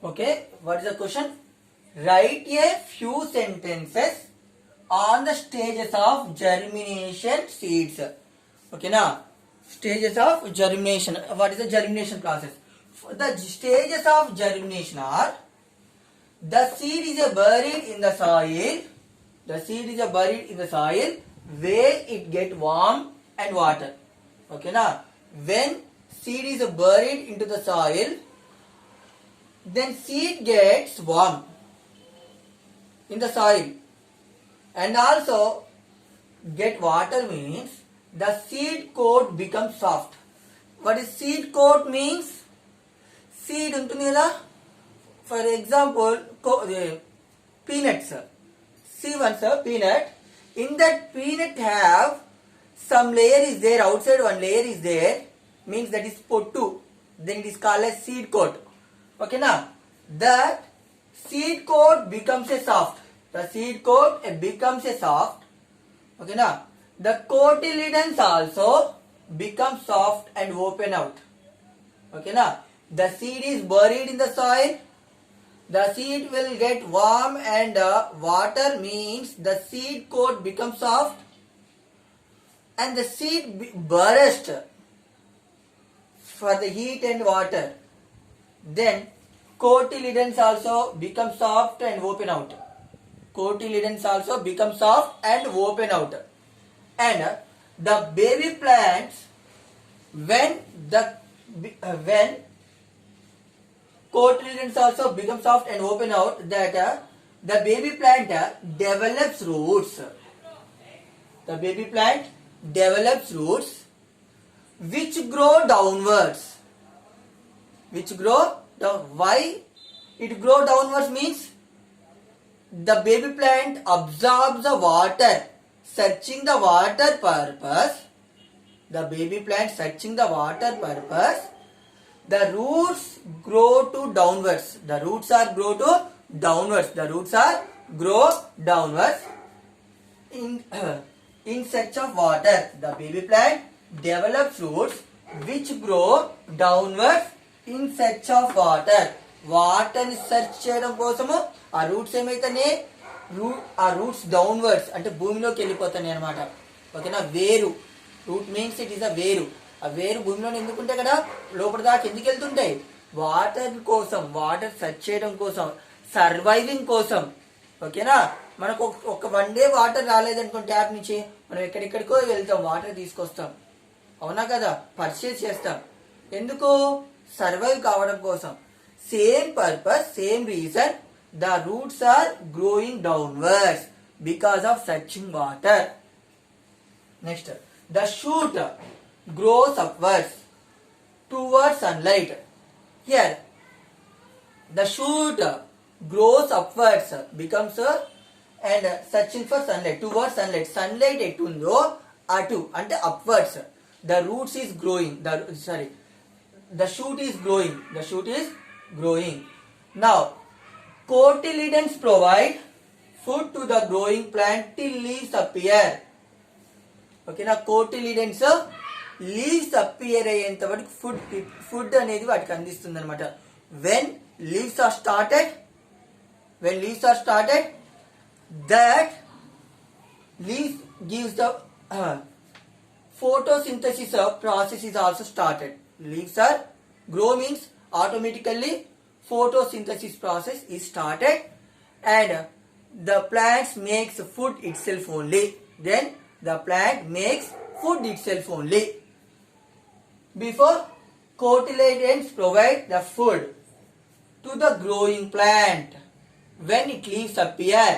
Okay, what is the question? Write a few sentences on the stages of germination seeds. Okay, now stages of germination. What is the germination process? The stages of germination are: the seed is buried in the soil. The seed is buried in the soil where it get warm and water. Okay, now when seed is buried into the soil, then seed gets warm in the soil and also get water means the seed coat becomes soft. What is seed coat means? Seed ఉంటుంది కదా, for example peanuts. See once a peanut, in that peanut have some layer is there, outside one layer is there, means that is pottu, then it is called as seed coat. Okay, now that seed coat becomes a soft. The seed coat becomes a soft. Okay, now the cotyledons also become soft and open out. Okay, now the seed is buried in the soil. The seed will get warm and water means the seed coat becomes soft and the seed burst for the heat and water. Then cotyledons also become soft and open out. Cotyledons also become soft and open out. And the baby plants, when cotyledons also become soft and open out, that the baby plant develops roots. The baby plant develops roots which grow downwards. Which grow down. Why it grow downwards means the baby plant absorbs the water, searching the water purpose. The baby plant searching the water purpose. The roots grow to downwards. The roots are grow to downwards. The roots are grow downwards in search of water. The baby plant develops roots which grow downwards in search of water. Water ని search చేయడం కోసము ఆ roots ఏమైతున్నాయి, ఆ roots downwards అంటే భూమిలోకి వెళ్ళిపోతాయి అనమాట. ఓకేనా, వేరు. Root means it is a వేరు. ఆ వేరు భూమిలోనే ఎందుకుంటాయి కదా, లోపల దాకా ఎందుకు వెళ్తుంటాయి? వాటర్ కోసం, వాటర్ సెర్చ్ చేయడం కోసం, సర్వైవింగ్ కోసం. ఓకేనా, మనకు ఒక వన్ డే వాటర్ రాలేదనుకో ట్యాప్ నుంచి, మనం ఎక్కడెక్కడికో వెళ్తాం, వాటర్ తీసుకొస్తాం. అవునా కదా, పర్చేస్ చేస్తాం. ఎందుకు? సర్వైవ్ కావడం కోసం. Same purpose, same reason, the roots are growing downwards because of searching water. Next, the shoot grows upwards towards sunlight. Here, the shoot grows upwards, becomes and searching for sunlight, towards sunlight. Sunlight etundo atu ante upwards. The roots is growing. The shoot is growing. The shoot is growing. Now, cotyledons provide food to the growing plant till leaves appear. Okay, now cotyledons leaves appear అయ్యేంత వరకు food అనేది వాటికి అందిస్తుంది అనమాట. when leaves are started, that leaves gives the photosynthesis process is also started. Leaves are grow means automatically photosynthesis process is started and the plants makes food itself only. Then the plant makes food itself only. Before, cotyledons provide the food to the growing plant when its leaves appear.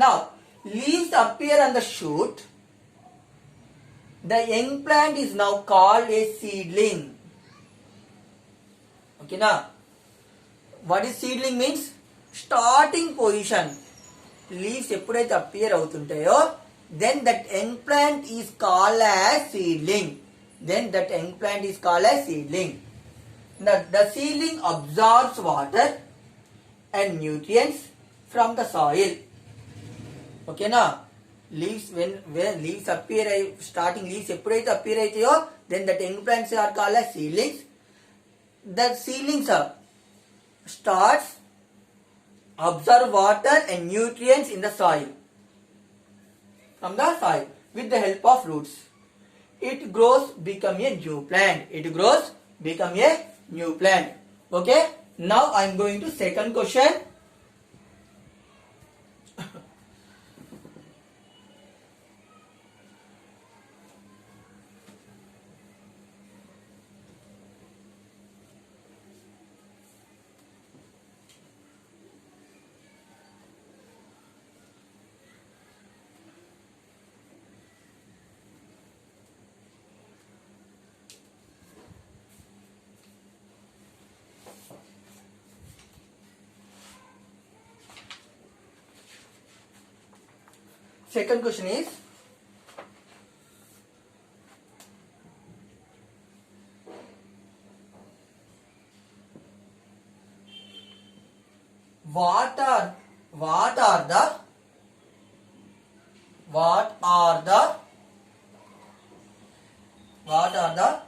Now, leaves appear on the shoot. The young plant is now called a seedling. Okay, now what is seedling means? Starting position. Leaves ఎప్పుడైతే appear అవుతుంటాయో, then that young plant is called as seedling. Now, the seedling absorbs water and nutrients from the soil. Okay, now leaves, when leaves appear, starting leaves ఎప్పుడైతే appear అవుతాయో, then that young plants are called as seedlings. the seedlings starts absorb water and nutrients in the soil, from the soil with the help of roots. It grows, become a new plant. It grows, become a new plant. Okay. Now I am going to second question. Second question is, what are the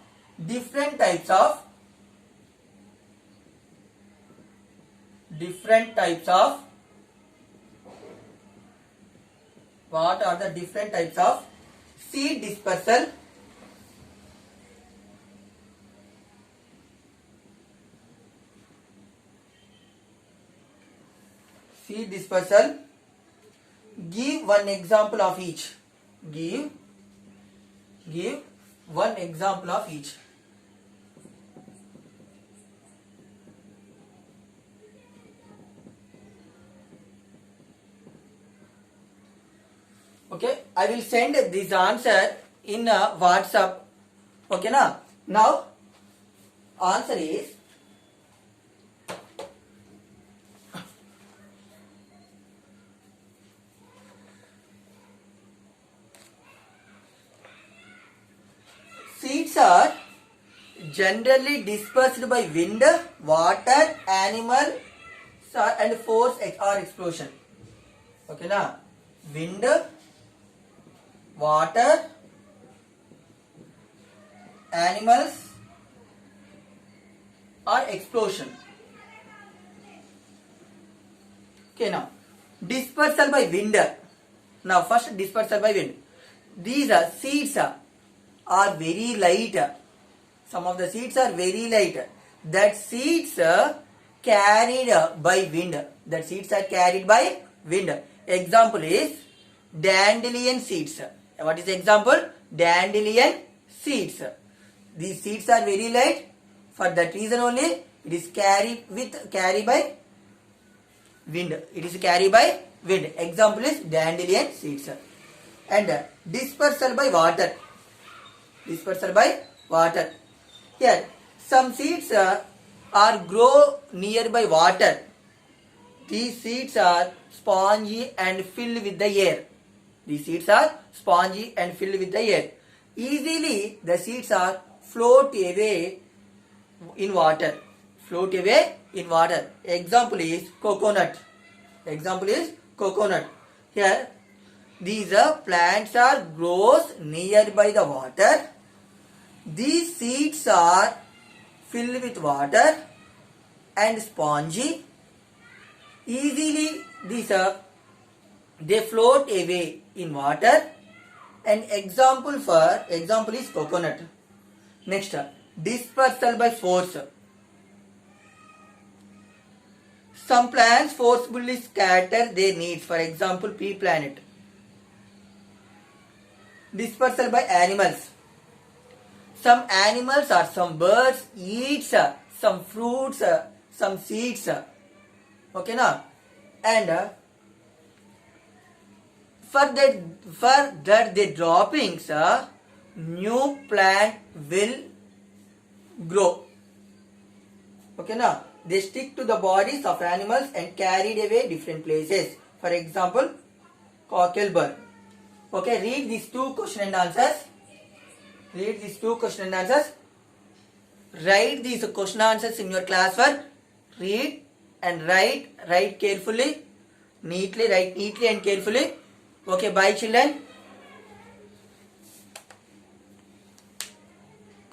different types of what are the different types of seed dispersal give one example of each. Give one example of each. Okay, I will send this answer in WhatsApp. Okay, now answer is seeds are generally dispersed by wind, water, animal and force or explosion. Okay, wind, water, animals or explosion. Okay, now dispersal by wind. Now first dispersal by wind. These seeds are very light. Some of the seeds are very light. That seeds carried by wind. That seeds are carried by wind. Example is dandelion seeds. What is the example? Dandelion seeds. These seeds are very light. For that reason only it is carried by wind. It is carried by wind. Example is dandelion seeds. And dispersal by water. Dispersal by water. Here some seeds are grow nearby water. These seeds are spongy and filled with the air. These seeds are spongy and filled with the air. Easily the seeds are float away in water. Float away in water. Example is coconut. Example is coconut. Here these plants are grows nearby the water. These seeds are filled with water and spongy. Easily these they float away in water. An example is coconut. Next, dispersal by force. Some plants forcibly scatter their needs. For example, pea planet. Dispersal by animals. Some animals or some birds eats some fruits, some seeds. Okay, and for that the droppings, new plant will grow. Okay, they stick to the bodies of animals and carried away different places. For example, cocklebur. Okay, read these two question and answers. Write these question answers in your classwork. Read and write carefully, write neatly and carefully. Okay, bye children.